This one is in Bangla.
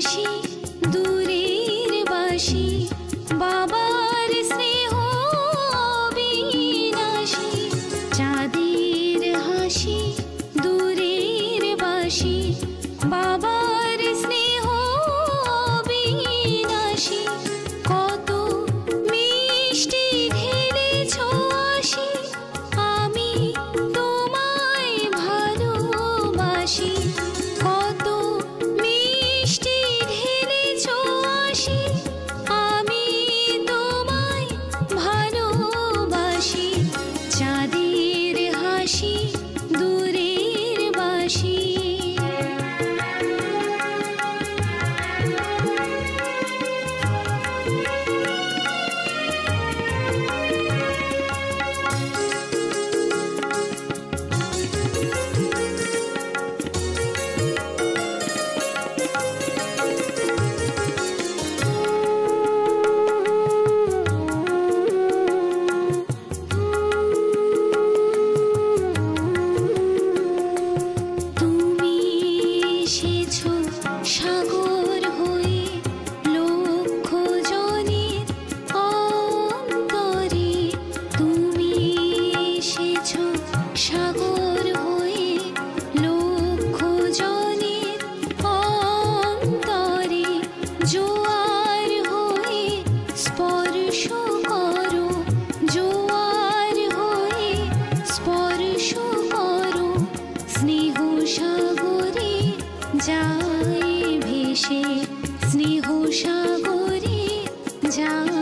হাসি দূরের বাসি বাবার স্নেহ বিনাশী চাঁদের হাসি দূরের বাসি বাবার স্নেহ বিনাশী কত মিষ্টি ঢেলেছ আসি আমি তোমায় ভালোবাসি কত মিষ্টি ঢেলেছ আসি আমি তোমায় ভালোবাসি চাঁদের হাসি দূরের বাসি সাগর হয়ে লক্ষ জনের অন্তরে তুমি এসেছো সাগর হয়ে লক্ষ জনের অন্তরে জোয়ার হয়ে স্পর্শ করো জোয়ার হয়ে স্পর্শ করো স্নেহ সাগরে যায় ভেসে স্নেহ সাগরে যায়